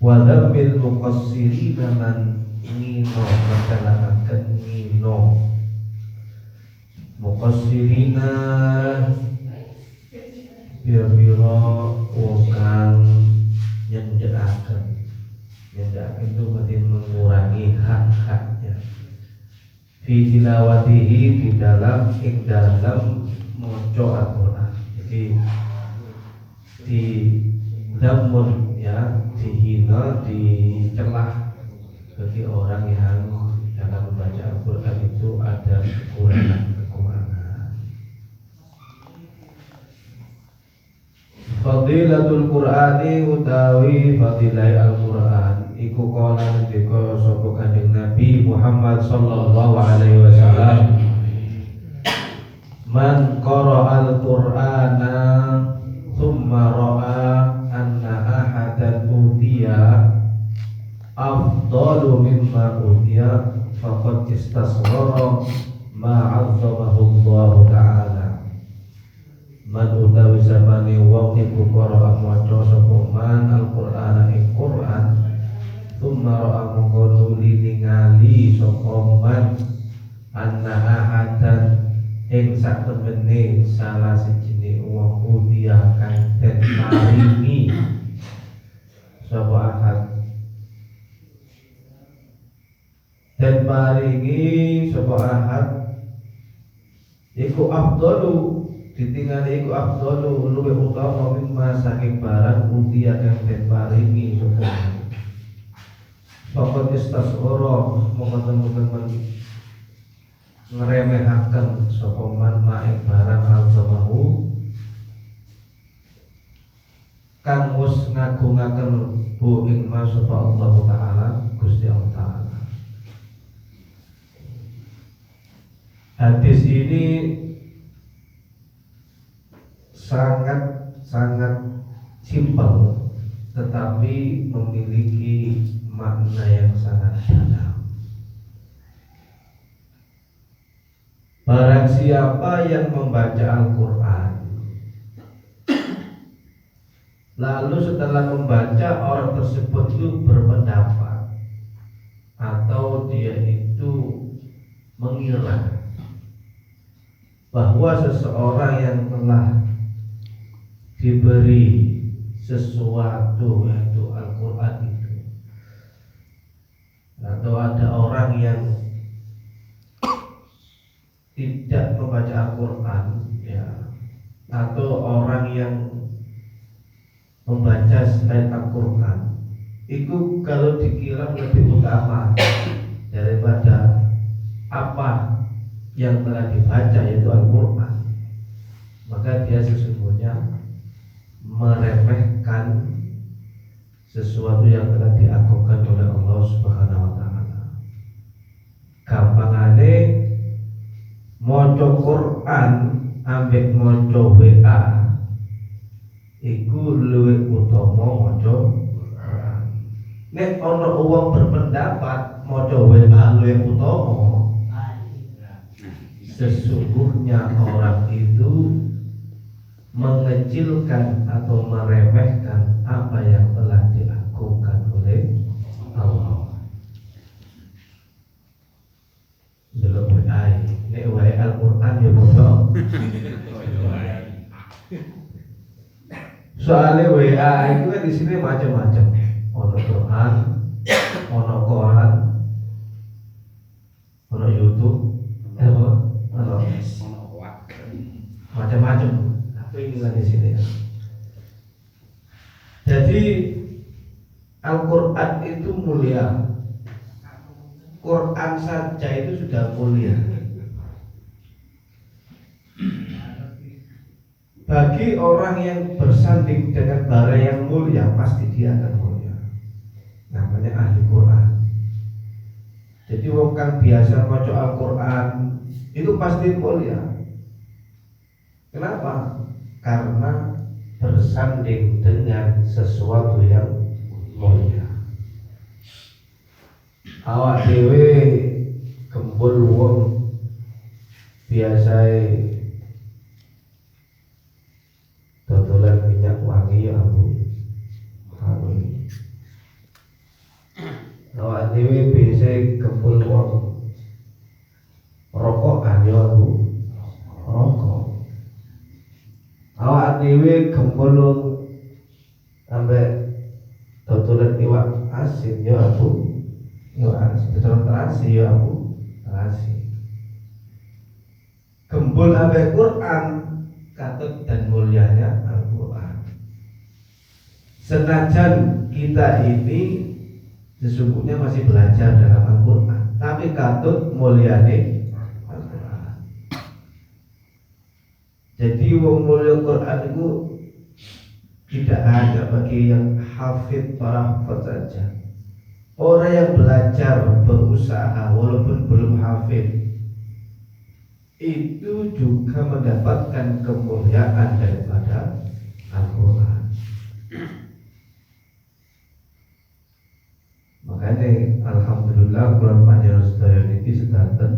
wa dzambil muqassirina man ngino masalahkan ngino muqassirina biro-biro wong kang nyendakaken itu berarti mengurangi hak-haknya fi tilawatihi di dalam maca Al-Qur'an. Jadi di damun ya dihina dicelah bagi orang yang dalam membaca Al-Qur'an itu ada kekurangan. Fadilatul Qur'ani utawi fadilai Al-Qur'an iku kala ngendika sapa Kanjeng Nabi Muhammad sallallahu alaihi wasallam, man qara'al Qur'ana thumma ra'a anna ahadan utiya afdalu mimma utiya faqad istasghara ma 'azzamahu Allah ta'ala. Man utawi sabane wong iku qara'a maca sapa man Al-Qur'ana ing Qur'an thumma ra'a mongko nuli ningali sapa man anna ahadan ing satemene salah sijine wong utia kang den paringi sapa ahad den paringi sapa ahad iku afdalu ditinggali iku afdalu luwih utama mimma saking barang utia kang den paringi sapa Fakat istasghara mongko temen-temen ngremehaken sapa man maing barang al-zamahu kang wis ngagungaken bu ing sapa Allah taala Gusti Allah taala. Hadis ini sangat simpel tetapi memiliki makna yang sangat dalam. Barang siapa yang membaca Al-Quran lalu setelah membaca orang tersebut itu berpendapat atau dia itu mengira bahwa seseorang yang telah diberi sesuatu yaitu Al-Quran itu, atau ada orang yang tidak membaca Al-Quran ya, atau orang yang membaca selain Al-Quran itu kalau dikira lebih utama daripada apa yang telah dibaca yaitu Al-Quran, maka dia sesungguhnya meremehkan sesuatu yang telah diagungkan oleh Allah Subhanahu wa taala. Gampangane maca Quran ambek maca WA iku luwih utama maca Quran. Nek ana wong berpendapat maca WA luwih utama, sesungguhnya orang itu mengecilkan atau meremehkan apa yang telah diagungkan oleh Allah. Belum WA, ini WA Al-Quran ya bodoh. Soalnya WA itu kan di sini macam-macam. Ono Quran, ono koran, ono YouTube, ono macam-macam. Ini di sini. Jadi Al-Quran itu mulia. Quran saja itu sudah mulia. Bagi orang yang bersanding dengan barang yang mulia, pasti dia akan mulia. Namanya ahli Quran. Jadi wong kang biasa maca Al-Quran itu pasti mulia. Kenapa? Karena bersanding dengan sesuatu yang mulia. Awak dhewe gembul wong biasae dodolan minyak wangi ya aku. dhewe biasa kempul wong rokokan yo aku rokok. Awak dhewe kempul ambek dodolan iwak asin yo aku iwak asin, dodolan terasi yo aku terasi. Gembul ambek Quran katut dan mulianya Al-Quran. Senajan kita ini sesungguhnya masih belajar dalam Al-Quran, tapi katut muliane Al-Quran. Jadi wong mulya Quran itu tidak hanya bagi yang hafid para hafid saja. Orang yang belajar berusaha walaupun belum hafid itu juga mendapatkan kemuliaan daripada Al-Quran. Makanya alhamdulillah bulan panjang sedaya niki sedanten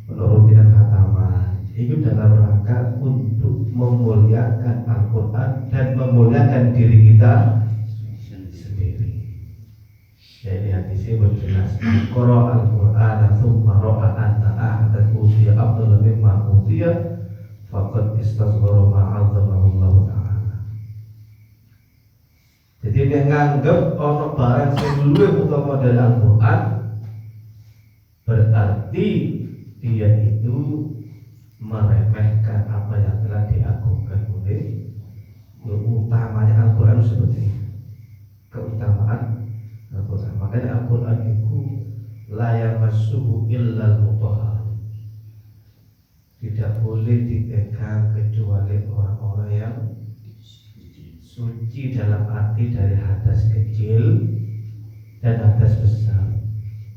menuruti khataman. Itu dalam rangka untuk memuliakan Al-Quran dan memuliakan diri kita sendiri. Jadi hadisnya berjelas Qara al-Qur'ana thumma ra'a anna ahadan utiya afdala mimma utiya faqad istasghara ma'azamahu Allah Ta'ala. Jadi dia nganggep ono barang sing luwih utama dari Al-Qur'an, berarti dia itu meremehkan apa yang telah diagungkan oleh utamanya Al-Quran seperti ini. Keutamaan Al-Quran. Makanya Al-Quran itu la yamassuhu illal mutahharun. Tidak boleh dipegang kecuali orang-orang yang suci dalam arti dari hadas kecil dan hadas besar.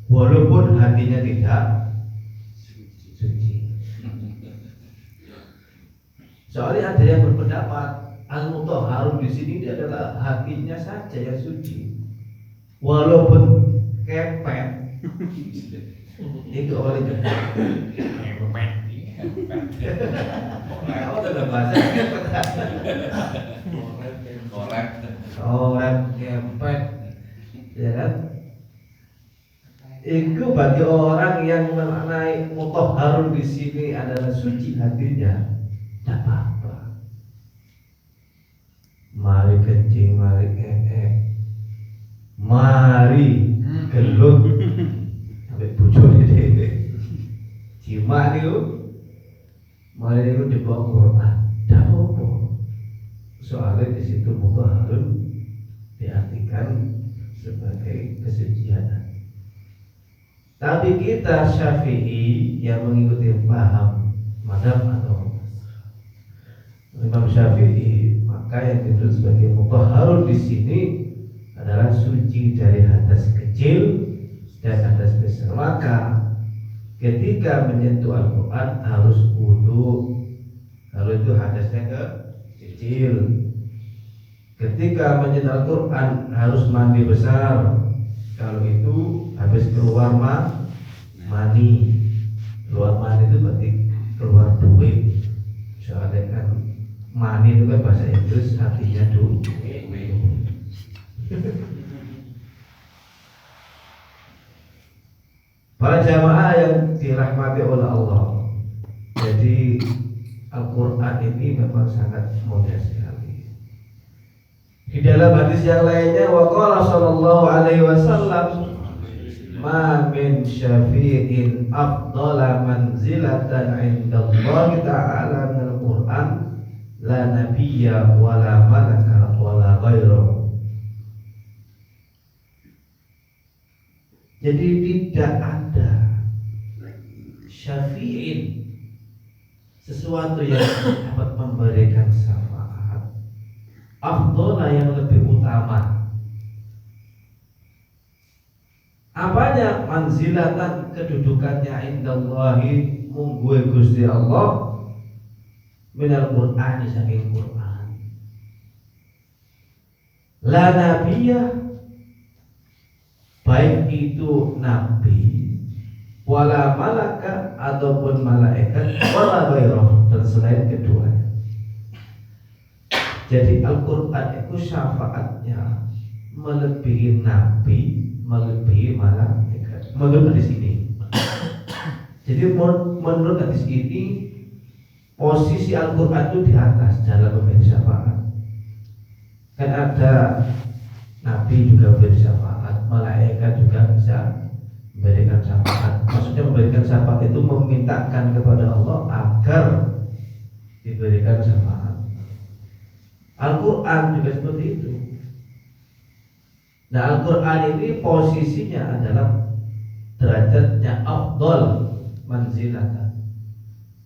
Walaupun hatinya tidak suci. Soalnya ada yang berpendapat al-mutahharun di sini dia adalah hatinya saja yang suci, walaupun kepet. Itu oleh kepet. Apa ada bahasa kepet? Orang kepet, ya kan? Itu bagi orang yang mengenai mutahharun di sini adalah suci hatinya. Tidak apa-apa. Mari kencing, mari mari gelut, sampai bujur ini. Cima niu, mari niu dibawa Quran. Tidak apa-apa. Soalnya di situ mutahharun diartikan sebagai kesucian. Tapi kita Syafi'i yang mengikuti paham madhab atau Imam Syafi'i, maka yang disebut sebagai mutahharun di sini adalah suci dari hadas kecil dan hadas besar. Maka ketika menyentuh Al-Quran harus wudu, kalau itu hadasnya kecil. Ketika menyentuh Al-Quran harus mandi besar, kalau itu habis keluar mani. Keluar mani itu berarti keluar duit. Soalnya kan mani itu kan bahasa Inggris artinya duit. Para jamaah yang dirahmati oleh Allah, jadi Al-Quran ini memang sangat mulia sekali. Di dalam hadis yang lainnya, waqala sallallahu alaihi wasallam, ma min syafi'in afdala manzilatan 'inda Allah ta'ala min al-Qur'an la nabiyya wala malaka wala ghairuh. Jadi tidak ada syafi'in, sesuatu yang dapat memberikan syafaat afdala, yang lebih utama. Apanya? Manzilatan, kedudukannya indallahi mungguwe Gusti Allah minal Qur'ani, saking Qur'an. La nabiyah, baik itu nabi, wala malaka ataupun malaikat, wala ghairah, dan selain keduanya. Jadi Al-Quran itu syafaatnya melebihi nabi, melebihi malaikat. Menurut hadis ini. Jadi menurut hadis ini posisi Al-Quran itu di atas dalam memberi syafaat. Kan ada Nabi juga memberi syafaat, malaikat juga bisa memberikan syafaat. Maksudnya memberikan syafaat itu memintakan kepada Allah agar diberikan syafaat. Al-Quran juga seperti itu. Nah, Al-Quran ini posisinya adalah derajatnya afdol manzilatan.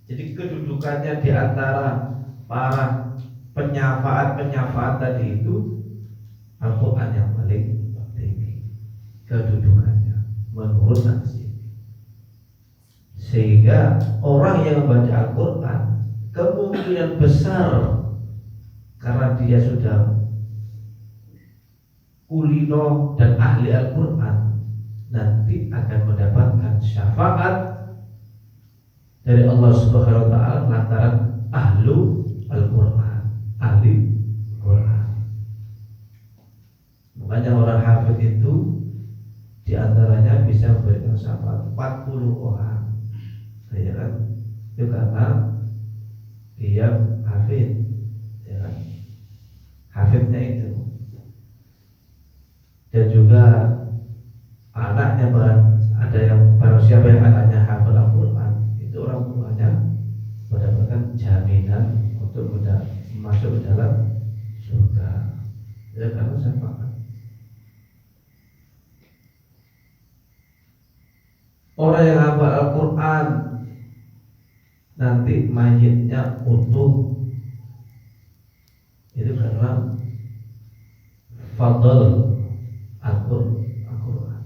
Jadi kedudukannya di antara para penyafaat tadi itu Al-Quran yang paling tinggi kedudukannya menurut hadis. Sehingga orang yang membaca Al-Quran kemungkinan besar karena dia sudah kulino dan ahli Al-Quran nanti akan mendapatkan syafaat dari Allah Subhanahu wa taala lantaran ahlu Al-Quran, ahli Quran. Makanya orang hafid itu diantaranya bisa memberikan syafaat 40 orang, ya kan? Itu karena dia hafid, ya kan? Hafidnya itu. Dan juga anaknya ada yang barang siapa yang anaknya hafal Al-Quran itu orang tuanya mendapatkan jaminan untuk masuk ke dalam surga. Ya karena syafaat. Orang yang hafal Al-Quran nanti mayitnya utuh itu karena fadl Al-Quran.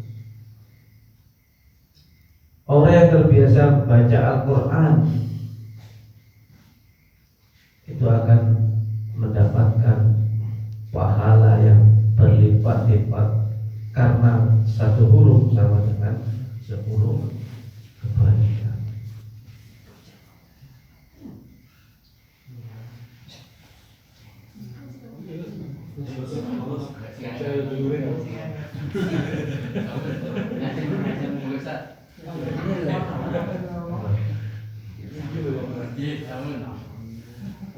Orang yang terbiasa baca Al-Quran itu akan mendapatkan pahala yang berlipat-lipat karena satu huruf sama dengan 10 kebaikan.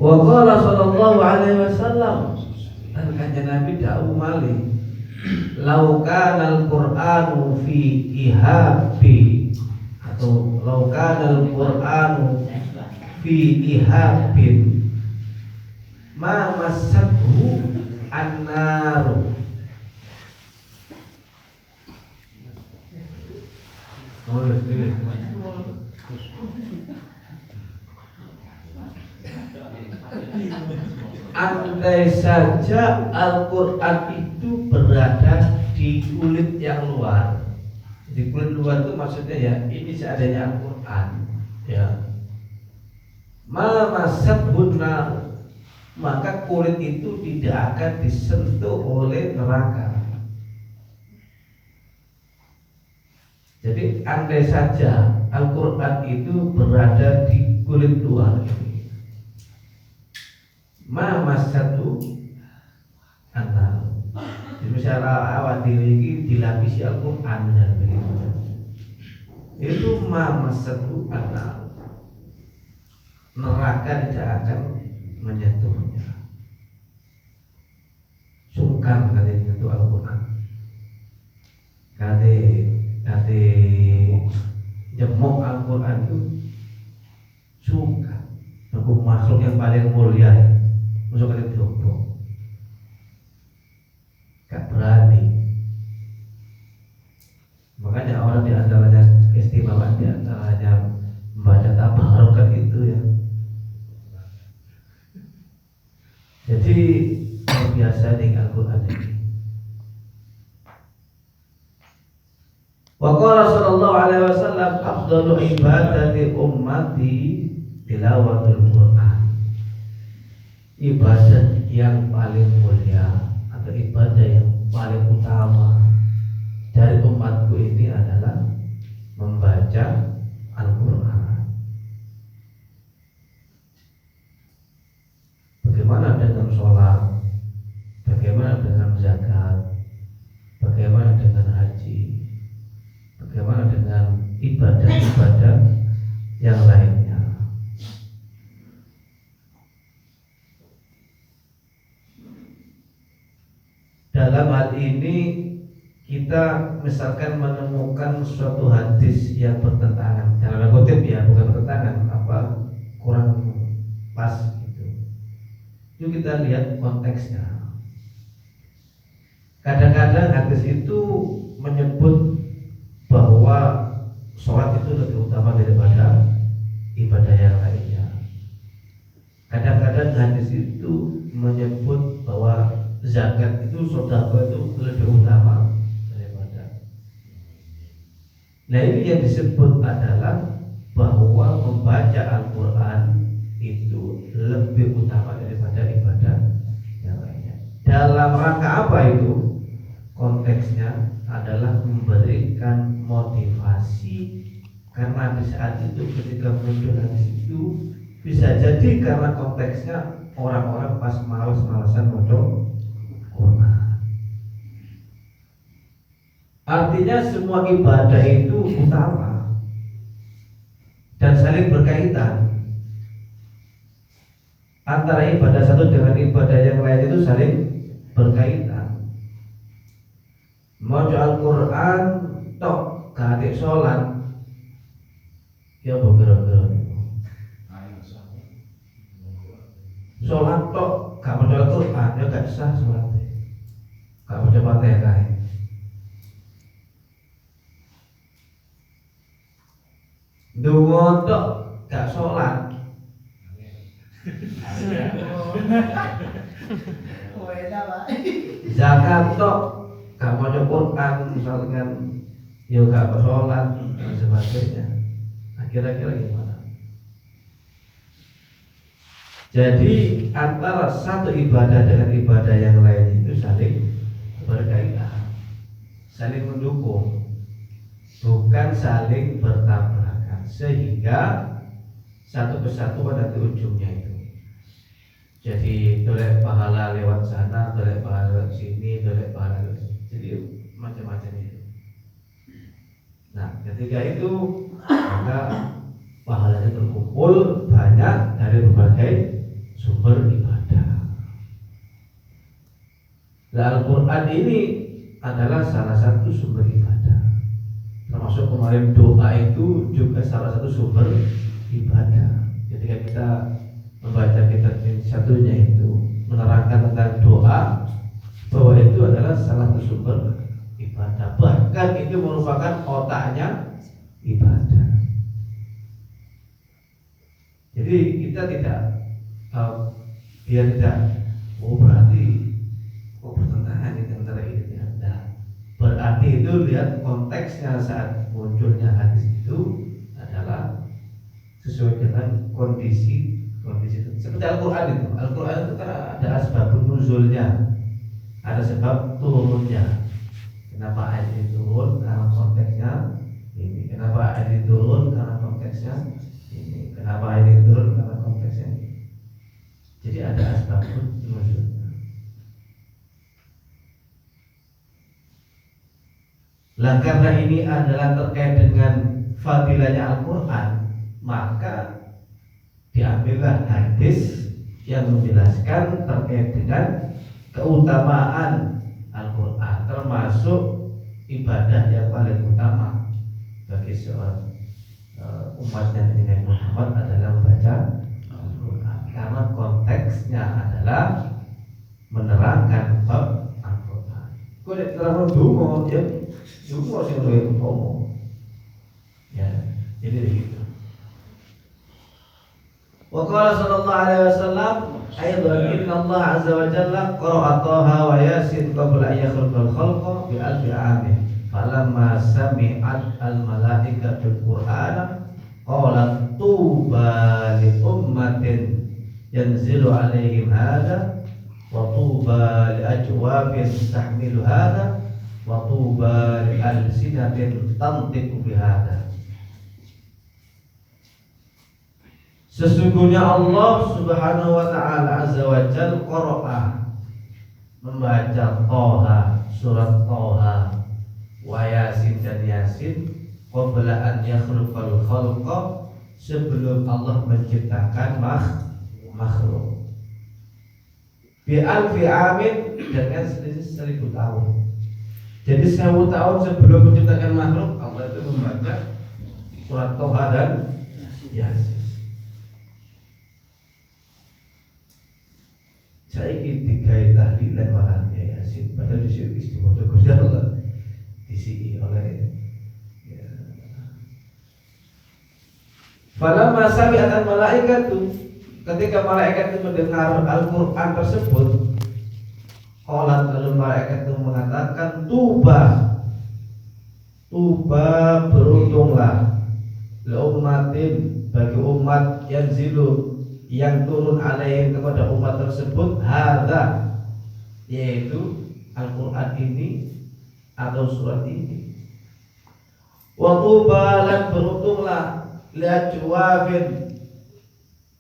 Wa qala sallallahu alaihi wasallam, dan kanjeng Nabi dawuh malih, lau kana al-Qur'anu fi ihabi atau lau kana al-Qur'anu fi ihabin ma massathu an-naru. Andai saja Al-Quran itu berada di kulit yang luar. Di kulit luar itu maksudnya ya ini seadanya Al-Quran, ya. Mamasabun nar, maka kulit itu tidak akan disentuh oleh neraka. Jadi andai saja Al-Quran itu berada di kulit luar ini, mamasatu antar. Jadi misalnya awak diri ini dilapisi Al-Quran dan begitu, itu mamasatu antar, neraka tidak akan menyentuhnya. Sungkan kali menyentuh Al-Quran, kali jemok Al-Quran itu sungkan. Aku makhluk yang paling mulia, masuk ke dalam gak berani. Makanya orang di antaranya keistimewaan di antaranya membaca tabarukan itu ya. Jadi biasa dengan Al-Quran ini. Wa qala sallallahu alaihi wasallam afdalu ibadati ummati tilawatul Quran. Ibadah yang paling mulia atau ibadah yang paling utama dari umatku ini adalah membaca Al-Quran. Bagaimana dengan sholat? Bagaimana dengan zakat? Bagaimana dengan haji? ibadah-ibadah yang lainnya. Dalam hal ini kita misalkan menemukan suatu hadis yang bertentangan, dalam kutip ya, bukan bertentangan, kurang pas gitu. Itu kita lihat konteksnya. Kadang-kadang hadis itu menyebut bahwa sholat itu lebih utama daripada ibadah yang lainnya. Kadang-kadang hadis itu menyebut bahwa zakat itu, sedekah itu lebih utama daripada. Nah, ini yang disebut adalah bahwa membaca Al-Quran itu lebih utama daripada ibadah yang lainnya. Dalam rangka apa itu? Konteksnya adalah memberikan motivasi, karena di saat itu ketika muncul hadis itu bisa jadi karena konteksnya orang-orang pas malas-malasan baca Quran. Artinya semua ibadah itu utama dan saling berkaitan. Antara ibadah satu dengan ibadah yang lain itu saling berkaitan. Maca Al-Quran tok gak sholat, ya kira-kira. Sholat tok gak maca Al-Quran, ya gak sah sholatnya. Gak maca Fatihah. Donga tok gak sholat. Zakat tok gak maca Quran, misalkan ya gak sholat dan sebagainya. Nah, kira-kira gimana? Jadi antara satu ibadah dengan ibadah yang lain itu saling berkaitan, saling mendukung, bukan saling bertabrakan, sehingga satu kesatuan nanti ujungnya itu. Jadi dolek pahala lewat sana, dolek pahala lewat sini, dolek pahala lewat sini. Jadi macam-macam itu. Nah, ketika itu maka pahalanya terkumpul banyak dari berbagai sumber ibadah. Nah, Al-Quran ini adalah salah satu sumber ibadah. Termasuk kemarin doa itu juga salah satu sumber ibadah. Ketika kita membaca kitab ini, satunya itu menerangkan tentang doa, bahwa itu adalah salah satu sumber ibadah. Bahkan itu merupakan otaknya ibadah. Jadi kita tidak biar tidak berarti bertentangan di antara ini. Nah, berarti itu lihat konteksnya saat munculnya hadis itu adalah sesuai dengan kondisi itu. Seperti Al-Quran itu. Al-Quran itu kan ada asbabun nuzulnya, ada sebab turunnya. Kenapa ayat ini turun? Karena konteksnya ini. Kenapa ayat ini turun? Karena konteksnya ini. Kenapa ayat ini turun? Karena konteksnya ini. Jadi ada asbabun nuzulnya. Lah karena ini adalah terkait dengan fadilahnya Al-Quran, maka diambillah hadis yang menjelaskan terkait dengan keutamaan Al-Quran, termasuk ibadah yang paling utama bagi seorang umatnya Nabi Muhammad adalah membaca Al-Quran, karena konteksnya adalah menerangkan bab Al-Quran. Kau tidak terlalu dungo, ya dungo sih untuk ngomong, ya jadi begitu. Wa qala sallallahu alaihi wasallam aidan inna Allah azza wa jalla qara'a Taha wa Yasin qabla an yakhluqal khalqa bi alfi amin falamma sami'at al malaikatu al-Qur'ana qalat tuba li ummatin yanzilu alaihim hadha wa tuba li ajwabin tahmilu hadha wa tuba li alsinatin tantiqu bi hadha. Sesungguhnya Allah Subhanahu wa taala azza wa jalla qara'a, membaca Taha, surat Taha, wa Yasin dan Yasin qabla an yakhluqal khalqa, sebelum Allah menciptakan makhluk. Bi alfi amin, dengan selisih 1000 tahun. Jadi 1000 tahun sebelum menciptakan makhluk, Allah itu membaca surat Toha dan Yasin. Saya ingin dikai tahlilan malam Yasin, padahal di sini istimewa Gusti Allah diisi oleh Falamma sami'at al-malaikatu, ketika malaikat itu mendengar Al-Quran tersebut, qalat, lalu malaikat itu mengatakan, tuba beruntunglah, li ummatin, bagi umat yanzilu, yang turun alaihim, kepada umat tersebut, hadza, yaitu Al-Quran ini atau surat ini. Wa tuba, dan beruntunglah lihat juwabin,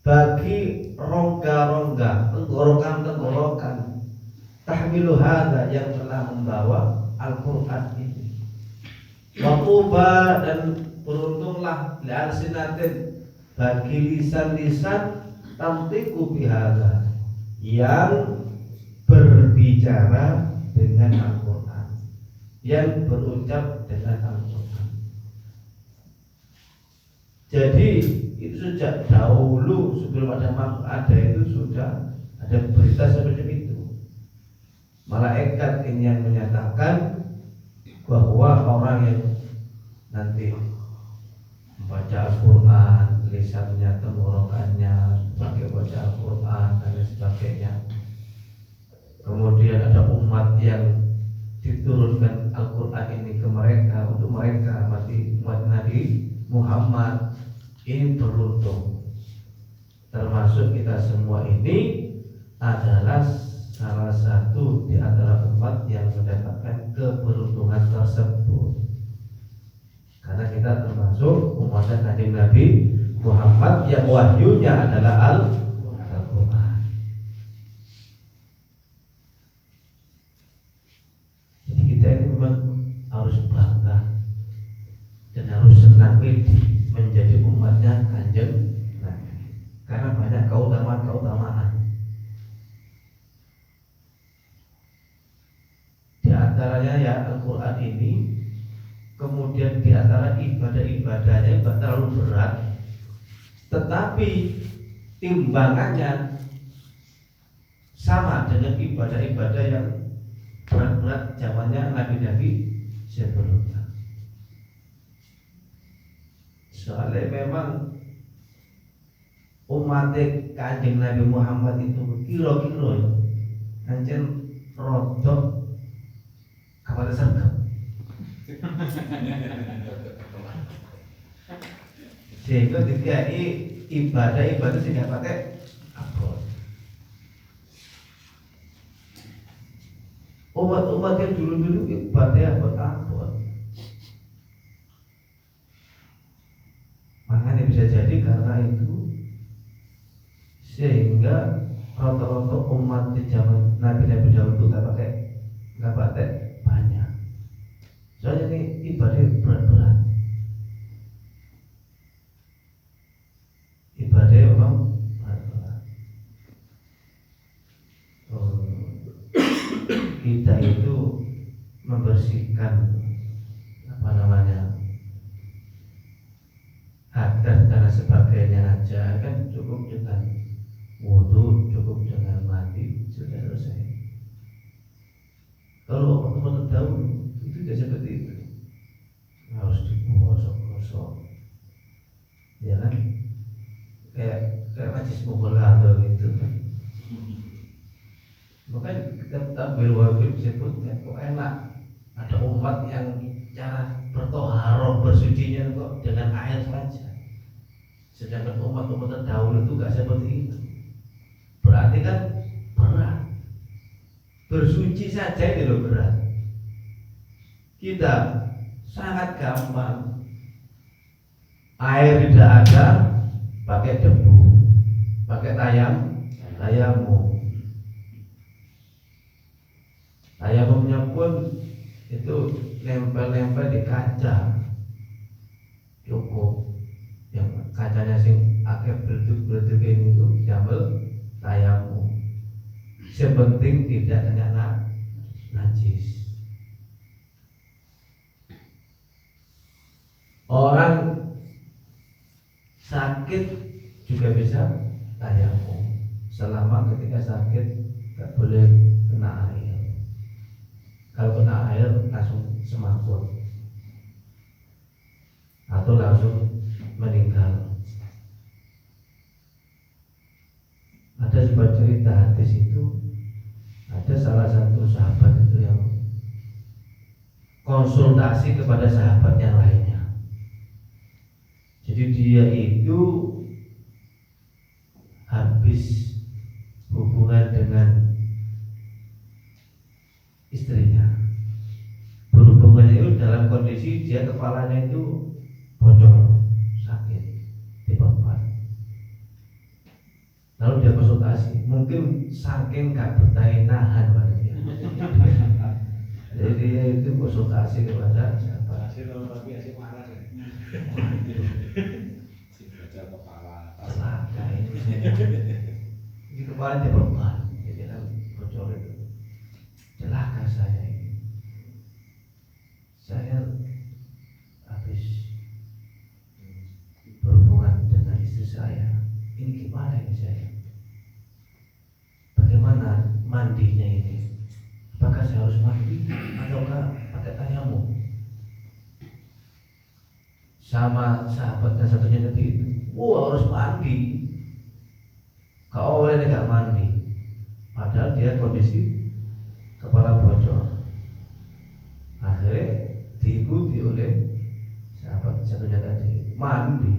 bagi rongga-rongga, tenggorokan tahmilu hadza, yang telah membawa Al-Quran ini. Wa tuba, dan beruntunglah li alsinatin, bagi lisan-lisan tamtiku bihadza, yang berbicara dengan Al-Quran, yang berucap dengan Al-Quran. Jadi itu sejak dahulu sebelum ada makhluk ada, itu sudah ada berita seperti itu. Malaikat ini yang menyatakan bahwa orang yang nanti membaca Al-Quran, lisannya, tenggorokannya pakai baca Al-Quran dan lain sebagainya. Kemudian ada umat yang diturunkan Al-Quran ini ke mereka, untuk mereka mati umat Nabi Muhammad. Ini beruntung. Termasuk kita semua ini adalah salah satu di antara umat yang mendapatkan keberuntungan tersebut, karena kita termasuk umat Nabi Muhammad yang wahyunya adalah Al-Quran. Jadi kita ini memang harus bangga dan harus senang menjadi umatnya Kanjeng Nabi, karena banyak keutamaan. Di antaranya ya Al-Quran ini, kemudian di antara ibadah-ibadahnya tidak terlalu berat, tetapi timbangannya sama dengan ibadah-ibadah yang berat-berat zamannya Nabi-Nabi sebelumnya. Soalnya memang umat Kanjeng Nabi Muhammad itu kira-kira anjen rodok kapan sergap. Sehingga dikai ibadah-ibadah sehingga pakai abot. Umat-umat yang dulu-dulu ibadah abot-abot. Makanya bisa jadi karena itu sehingga rata-rata umat di zaman Nabi-Nabi dahulu itu nggak pakai banyak. Soalnya ini ibadah berat-berat. Ibadah memang berat-berat. Kita itu membersihkan hadas dan sebagainya aja kan cukup dengan wudu, cukup dengan mandi, sudah selesai. Kalau waktu dahulu itu tidak seperti itu, harus digosok-gosok, ya kan? Kayak majlis mughal atau gitu kan. Makanya kita tampil wajib disebutnya kok enak ada umat yang cara bertoharoh bersucinya kok dengan air saja, sedangkan umat-umat terdahulu itu gak seperti itu. Berarti kan berat, bersuci saja itu loh berat. Kita sangat gampang, air tidak ada, pakai debu, pakai tayamumnya pun itu nempel-nempel di kaca, cukup. Yang kacanya sing akeh bleduk-bleduk ini itu diambil tayamum. Sepenting tidak kena najis. Orang sakit juga bisa tayamum. Selama ketika sakit tidak boleh kena air. Kalau kena air langsung semaput atau langsung meninggal. Ada sebuah cerita hadis itu, ada salah satu sahabat itu yang konsultasi kepada sahabat yang lainnya. Jadi dia itu habis hubungan dengan istrinya. Berhubungan itu dalam kondisi dia kepalanya itu bocor, sakit, dibeban. Lalu dia konsultasi, mungkin saking gak bertahan nahan pada dia. Jadi dia itu konsultasi kepada siapa? Tapi marah ya. Si baca kepala. Celaka ini. Di kepala dia beban, jadi kan bocor itu. Celaka saya ini. Saya habis berhubungan dengan istri saya. Ini gimana ini saya? Bagaimana mandinya ini? Apakah saya harus mandi ataukah pakai tayamum? Sama sahabat yang satunya tadi itu, harus mandi. Kau oleh tidak mandi, padahal dia kondisi kepala bocor. Akhirnya diikuti oleh sahabat satunya tadi, mandi.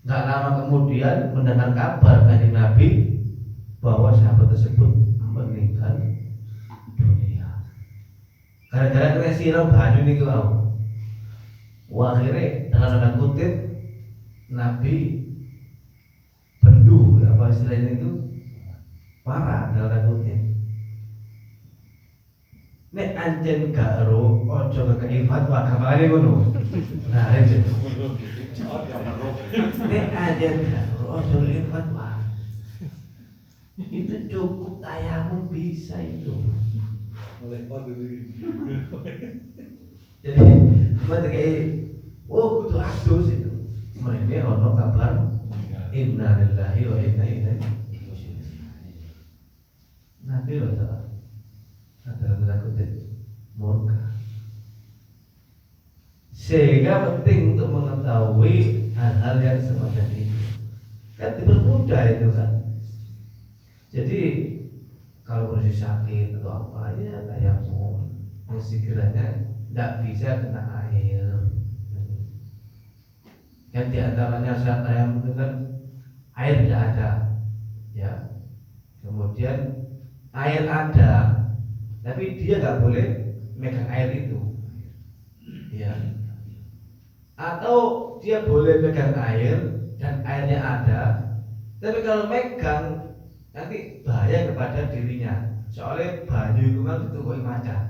Nggak lama kemudian mendengar kabar dari Nabi bahwa sahabat tersebut meninggal dunia. Gara-gara kena siram banyu nih kau. Akhirnya dalam tanda kutip Nabi bendu, apa istilahnya itu, parah dalam tanda kutip. Nek anjen gak ero ojo kekei fatwa gamane ngono. Nah, itu. Nek anjen gak ero ojo kekei fatwa. Itu cukup tayamum bisa itu. Jadi cuma kayak kudu adus itu. Mereka ono kabar inna lillahi wa inna ilaihi raji'un. Nabi loh ada kutip murka. Sehingga penting untuk mengetahui hal-hal yang semacam ini. Kan dipermudah itu kan. Jadi kalau kondisi sakit atau apa ya tayamum, sekiranya tidak bisa kena air. Yang diantaranya saat tayamum itu kan air tidak ada, ya. Kemudian air ada, tapi dia nggak boleh megang air itu, ya. Atau dia boleh megang air dan airnya ada, tapi kalau megang nanti bahaya kepada dirinya. Soalnya banyu itu kan ditunggu macan.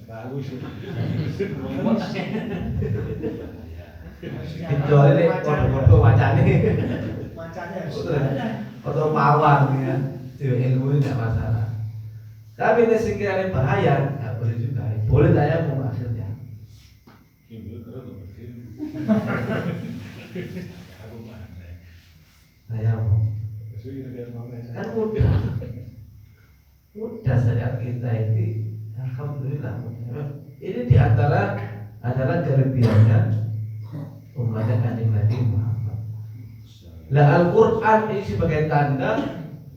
Bagus. Kecuali kode-kode macane. Macanya Atau pawang ya. Itu ilmu tidak masalah. Tapi ini sekiranya bahaya, nggak boleh juga. Boleh tayamum akhirnya. Tayamum. Kan mudah. Mudah syariat kita ini, alhamdulillah. Ini diantara adalah kelebihannya umatnya Kanjeng Nabi Muhammad. Lah Al-Quran ini sebagai tanda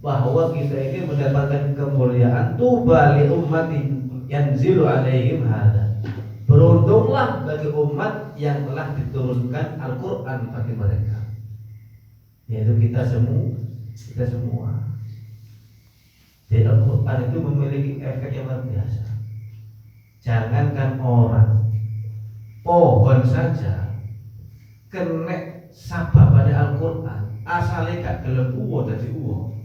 bahwa kita ini mendapatkan kemuliaan. Tuba li ummatin yanzilu alaihim hadza. Beruntunglah bagi umat yang telah diturunkan Al-Quran bagi mereka, yaitu kita semua. Jadi Al-Quran itu memiliki efek yang luar biasa. Jangankan orang, pohon saja kena sababane Al-Quran, asalnya gak gelem uwo dadi uwo.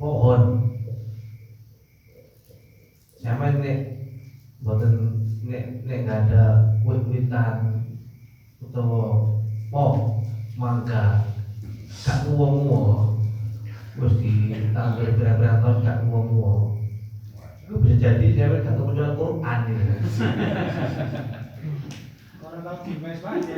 Pohon sama nek ikan utawa pop mangga gak nguwo-nguwo terus ditambah berapa tahun gak nguwo-nguwo itu bisa jadi saya gak tahu menjual Quran gitu. Orang tahu gimana aja.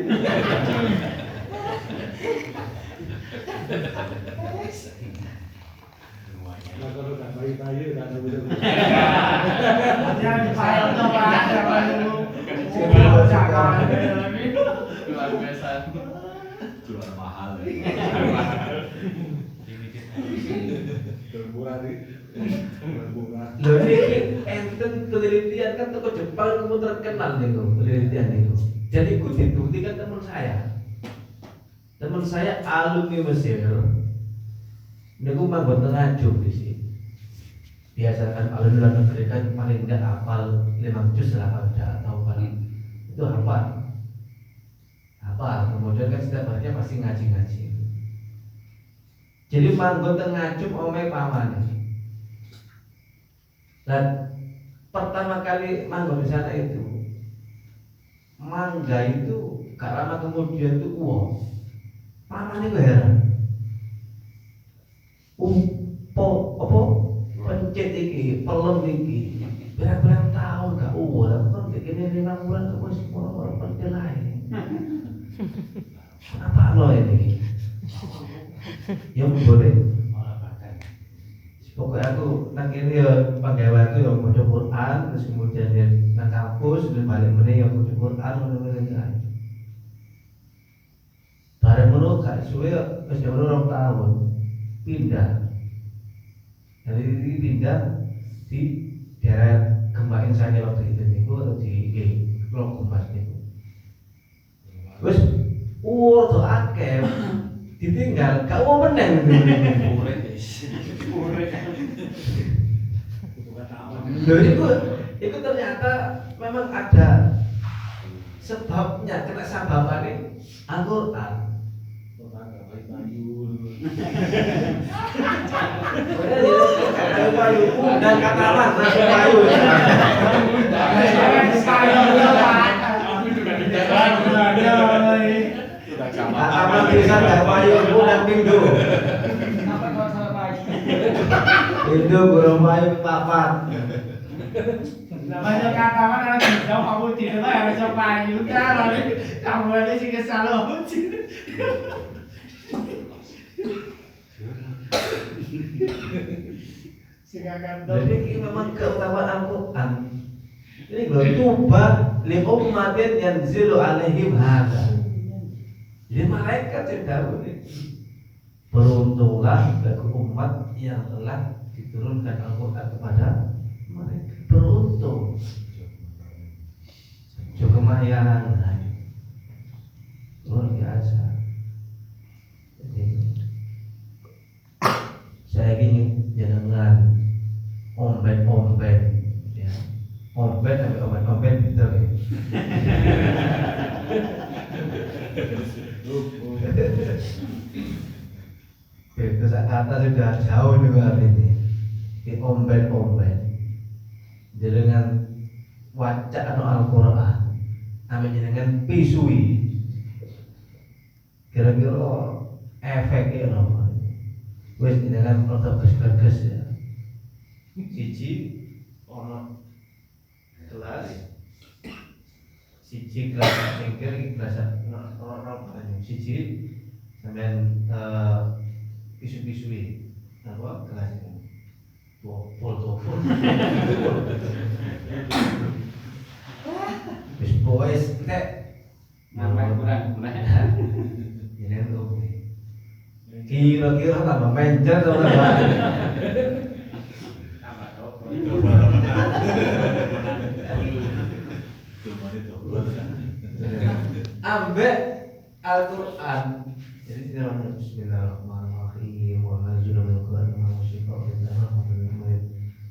Nah, kalau udah bayi-bayi udah tahu betul. Jangan dipayang tuh Pak, jangan dulu. Jangan. Luar biasa. Jual mahal. Bermurah nih. Bermurah. Loh ini enten penelitian kan toko Jepang kamu terkenal nih penelitian itu. Jadi ikut dibuktikan teman saya. Teman saya alumni Mesir. Niku manggon ngajub di sini. Biasa kan alumni luar negeri kan paling enggak hafal 5 juz lah atau kan itu hafal. Hafal. Kemudian kan setiap harinya pasti ngaji-ngaji. Jadi manggon ngajub omeh paman. Dan pertama kali manggon di sana itu mangga itu gak lama kemudian itu uang. Paman itu heran. Pencet iki, pelem iki. Berapa tahun gak uang, kan begini 5 bulan terus orang pentil lain. Apa lo ini? Yang boleh. Pokoknya aku nang kene ya pegawai aku yang maca Quran terus kemudian dia nang kampus terus balik meneh yang maca Quran ngono-ngono ae. Bareng ngono gak suwe wis ono 2 tahun pindah. Dari ini pindah di daerah Kembain saya waktu itu niku atau di Pulau Kumbas niku. Wis tuh akeh ditinggal gak mau meneng Urip wis. Urip. Loh itu ternyata memang ada sebabnya, kena sababannya Al-Quran. Dan kata apa? Masuk payu. Kata bisa gak payu dan pindu. Pindu burung payu papat. Namanya katakan anak hijau kamu tidak harus payu kan kamu ada sih kesalahan Jadi ini memang keutamaan Al-Quran. Ini belum tuba li ummatin yanzilu alaihim hadza. Jadi malaikat tidak boleh. Beruntunglah bagi umat yang telah diturunkan Al-Quran kepada mereka. Beruntung. Juga kemayangan. Luar biasa. Jadi saya ingin jangan ombek ya. Ombek sampai ombek gitu ya. Itu kata sudah jauh juga ini. Di ombek. Dengan wacana Al-Quran, amin dengan pisui. Kira-kira efeknya apa? Wes dengan produk ges ya. Siji ono gelas, siji gelas cengkir, gelas ono banyu. Siji sampean pisu-pisui apa gelas itu. Topol. Wis boys nek Ngapain kurang? ini tuh. Kira-kira tambah mencer atau tambah ambek Al-Quran. Jadi tidak ada Bismillahirrahmanirrahim. Wa nazilna min al-Quran ma huwa shifaa'un lin-nas.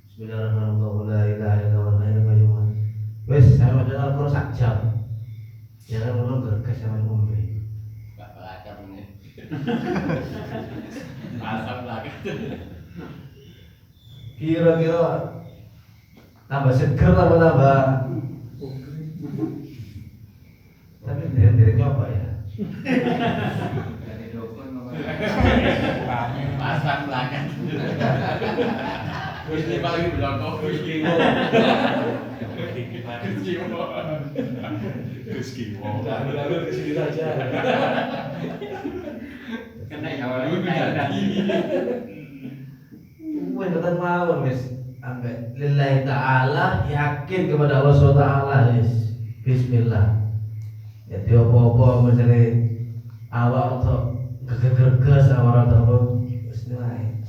Bismillahirrahmanirrahim. La ilaha illallah al-hayyul qayyum. Wes saya baca Al-Quran sak jam. Jangan ngono gerges sama ngombe. Gak belajar ini. Asam lagi. Kira-kira tambah seger tambah Dari dukun pasang belakang. Gusti paling belakang Gusti. Gusti. Lalu ke sini saja. Kena ya orang tadi. Beneran mawon wis ambek lillahi taala yakin kepada Allah Subhanahu wa taala wis bismillah. Jadi apa-apa mesti awak untuk geger-geges awak apa wis nae.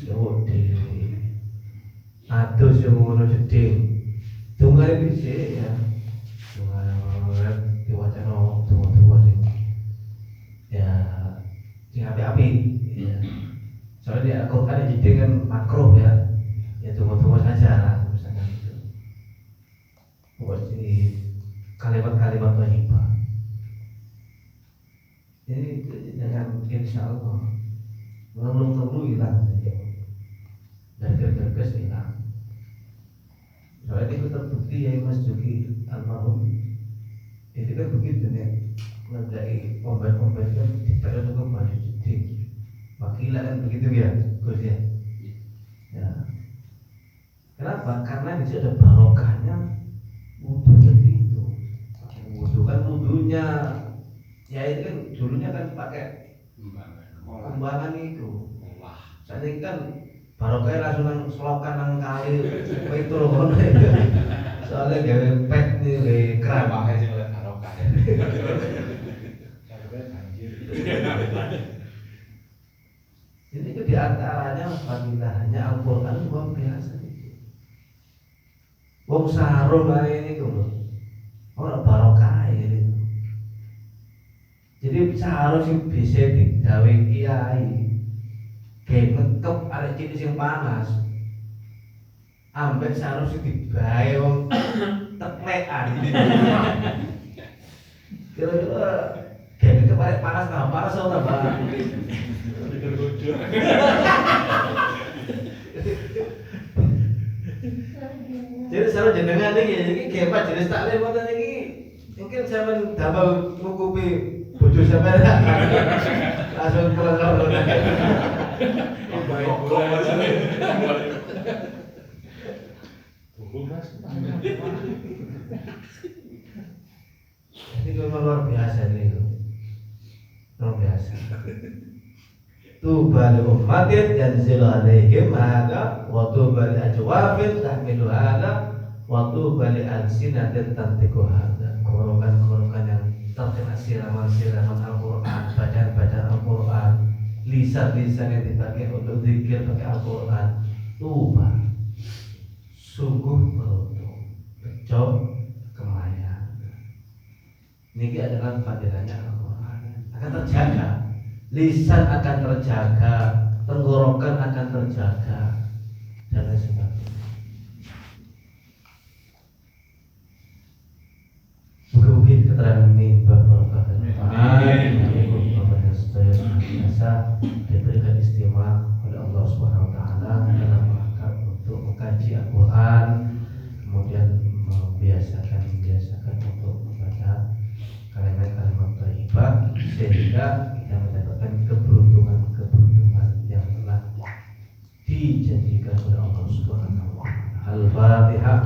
Yo dewe. Atus yo ngono jeding. Tunggal dhisik ya. Tunggal diwacana tunggu-tunggu sing ya sing api-api ya. Soalnya di Al-Quran jadi kan makruh ya, ya tunggu-tunggu saja lah misalnya itu. Buat di kalimat-kalimat thayyibah. Jadi dengan insya Allah belum hilang saja dan kerja hilang. Soalnya itu terbukti ya Mas Juki almarhum itu kan begitu nih, ngerjain obat-obat kan dipakai untuk maju jadi. Wakilah kan begitu ya, Gus ya. Ya. Kenapa? Karena di situ ada barokahnya wudhu seperti itu. Wudhu kan wudhunya, ya itu kan dulunya kan pakai kumbangan itu. Saat ini kan barokahnya langsung nang selokan nang kali itu loh. Soalnya gawe pet nih, gawe keran. Makanya sih oleh barokah. Jadi itu diantaranya fadilahnya Al-Quran luar biasa itu. Wong sarung ae niku lho. Ora barokah itu. Jadi sarung sing bisa digawe kiai. Kayak ngekep arek cilik sing panas. Ambek sarung sing digawe wong teklekan. Kira-kira kayak ngekep arek panas tambah panas ora tambah. Jadi selalu jenengan ini kepa jenis taklim ngoten iki mungkin sampean damel ngukupi bojo sampean langsung kelelor. Ini luar biasa nih, luar biasa. Tuba li ummatin yanzilu alaihim hada wa tuba li ajwafin tahmilu hada wa tuba li alsinatin tantiku hada. Korokan-korokan yang terkena siraman-siraman Al-Quran, bacaan-bacaan Al-Quran, lisan-lisan yang dipakai untuk zikir pakai Al-Quran. Tuba sungguh beruntung, bejo kemaya. Ini adalah fadilahnya Al-Quran, akan terjaga. Lisan akan terjaga, tenggorokan akan terjaga, dan lain sebagainya. Mungkin keterangan ini Bapak biasa diberikan istimewa oleh Allah Subhanahu Wa Taala dalam rangka untuk mengkaji Al-Quran, kemudian membiasakan untuk membaca kalimat-kalimat thayyibah sehingga kita mendapatkan keberuntungan yang telah dijanjikan oleh Allah Subhanahu wa taala. Al-Fatihah.